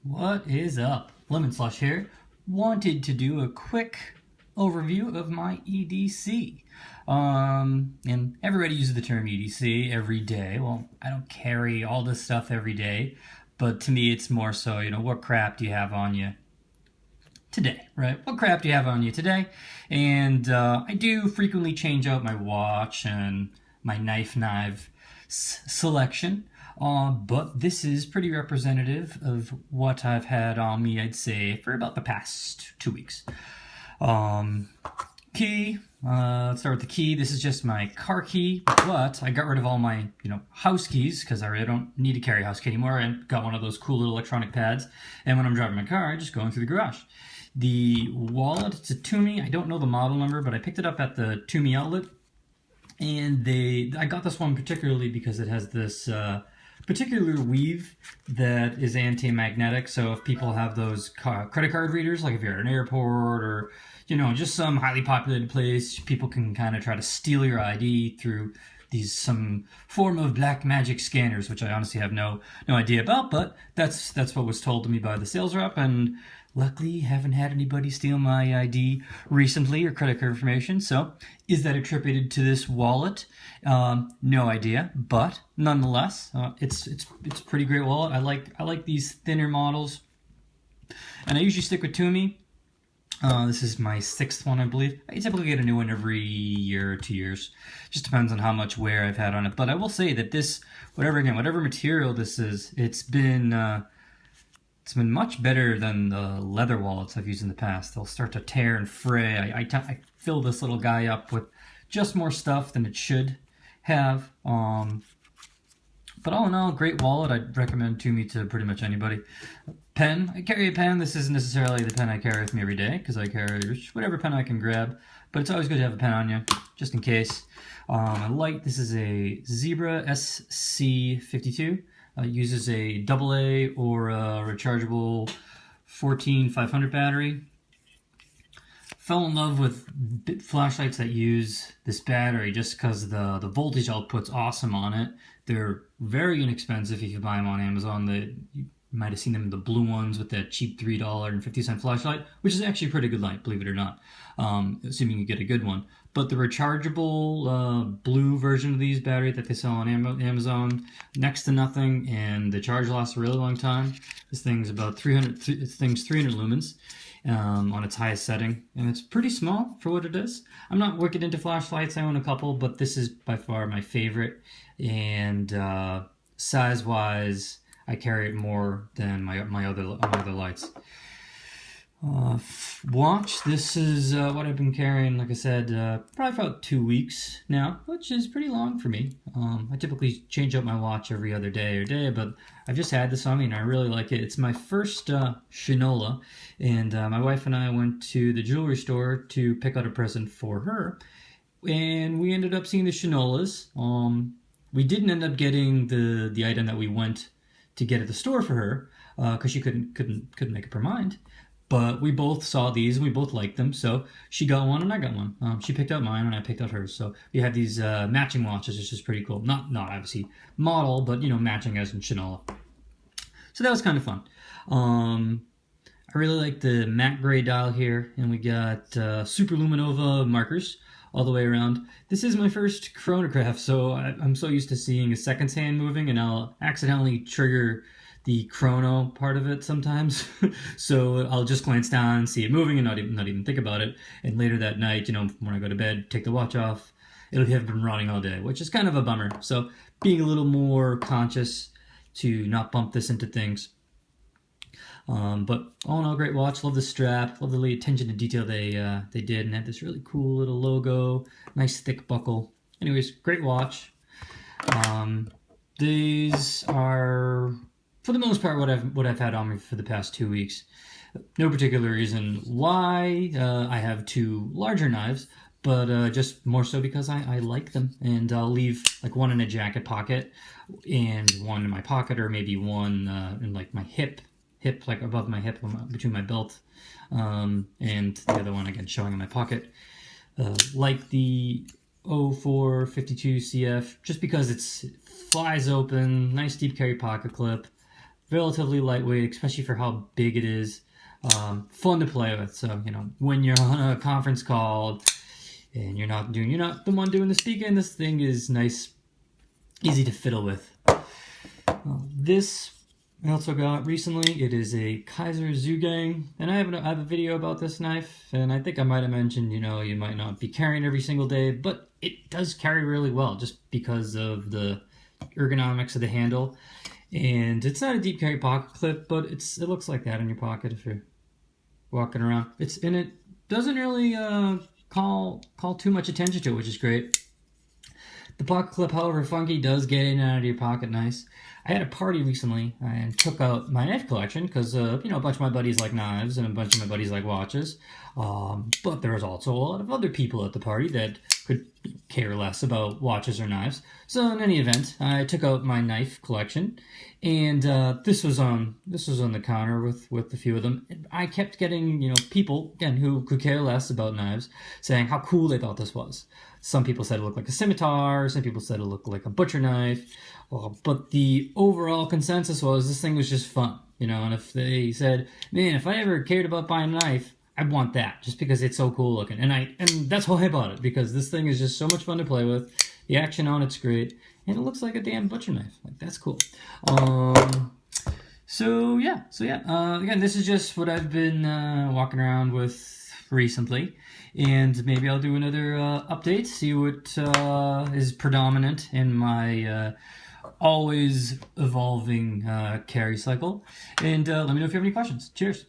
What is up? Lemon Slush here. Wanted to do a quick overview of my EDC. And everybody uses the term EDC every day. Well, I don't carry all this stuff every day, but to me it's more so, what crap do you have on you today, right? What crap do you have on you today? And I do frequently change out my watch and my knife selection. But this is pretty representative of what I've had on me, I'd say, for about the past 2 weeks. Key, let's start with the key. This is just my car key, but I got rid of all my, house keys because I really don't need to carry a house key anymore. I got one of those cool little electronic pads, and when I'm driving my car, I just go in through the garage. The wallet, it's a Tumi. I don't know the model number, but I picked it up at the Tumi outlet, and I got this one particularly because it has this particular weave that is anti-magnetic. So if people have those credit card readers, like if you're at an airport or just some highly populated place, people can kind of try to steal your ID through some form of black magic scanners, which I honestly have no idea about, but that's what was told to me by the sales rep, and luckily haven't had anybody steal my ID recently or credit card information. So is that attributed to this wallet? No idea, but nonetheless, it's a pretty great wallet. I like these thinner models, and I usually stick with Tumi. This is my 6th one, I believe. I typically get a new one every year or 2 years. Just depends on how much wear I've had on it. But I will say that this, whatever material this is, it's been much better than the leather wallets I've used in the past. They'll start to tear and fray. I fill this little guy up with just more stuff than it should have. But all in all, great wallet. I'd recommend Tumi to pretty much anybody. Pen. I carry a pen. This isn't necessarily the pen I carry with me every day because I carry whatever pen I can grab. But it's always good to have a pen on you, just in case. This is a Zebra SC52. Uses a AA or a rechargeable 14500 battery. Fell in love with flashlights that use this battery just because the voltage output's awesome on it. They're very inexpensive if you buy them on Amazon. You might have seen them, the blue ones with that cheap $3.50 flashlight, which is actually a pretty good light, believe it or not, assuming you get a good one. But the rechargeable blue version of these battery that they sell on Amazon, next to nothing, and the charge lasts a really long time. This thing's about 300 lumens on its highest setting, and it's pretty small for what it is. I'm not wicked into flashlights. I own a couple, but this is by far my favorite, and size-wise, I carry it more than my other lights. Watch. This is what I've been carrying, like I said, probably for about 2 weeks now, which is pretty long for me. I typically change out my watch every other day, but I've just had this on me and I really like it. It's my first Shinola, and my wife and I went to the jewelry store to pick out a present for her, and we ended up seeing the Shinolas. We didn't end up getting the item that we went to get at the store for her because she couldn't make up her mind. But we both saw these and we both liked them, so she got one and I got one. She picked out mine and I picked out hers. So we had these matching watches, which is pretty cool. Not obviously model, but matching as in Shinola. So that was kind of fun. I really like the matte gray dial here, and we got Super Luminova markers all the way around. This is my first chronograph, so I'm so used to seeing a seconds hand moving, and I'll accidentally trigger the chrono part of it sometimes. So I'll just glance down, see it moving, and not even think about it. And later that night, when I go to bed, take the watch off, it'll have been running all day, which is kind of a bummer. So being a little more conscious to not bump this into things. But all in all, great watch. Love the strap. Love the attention to detail they did, and had this really cool little logo. Nice thick buckle. Anyways, great watch. These are, for the most part, what I've had on me for the past 2 weeks. No particular reason why. I have 2 larger knives, but just more so because I like them, and I'll leave like one in a jacket pocket and one in my pocket, or maybe one in like my hip, like above my hip, between my belt, and the other one again showing in my pocket. Like the 0452 CF, just because it flies open, nice deep carry pocket clip, relatively lightweight, especially for how big it is. Fun to play with. So, you know, when you're on a conference call and you're not the one doing the speaking, this thing is nice, easy to fiddle with. This I also got recently. It is a Kizer zugang, and I have a video about this knife, and I think I might have mentioned, you know, you might not be carrying every single day, but it does carry really well just because of the ergonomics of the handle. And it's not a deep carry pocket clip, but it looks like that in your pocket if you're walking around. It doesn't really call too much attention to it, which is great. The pocket clip, however funky, does get in and out of your pocket nice. I had a party recently and took out my knife collection because, you know, a bunch of my buddies like knives and a bunch of my buddies like watches. But there was also a lot of other people at the party that could care less about watches or knives. So in any event, I took out my knife collection, and this was on the counter with a few of them. I kept getting, you know, people again who could care less about knives saying how cool they thought this was. Some people said it looked like a scimitar. Some people said it looked like a butcher knife. But the overall consensus was this thing was just fun, you know. And if they said, man, if I ever cared about buying a knife, I'd want that just because it's so cool looking. And that's why I bought it, because this thing is just so much fun to play with. The action on it's great, and it looks like a damn butcher knife. Like, that's cool. So yeah. Again, this is just what I've been walking around with recently, and maybe I'll do another update, see what is predominant in my always evolving carry cycle, and let me know if you have any questions. Cheers.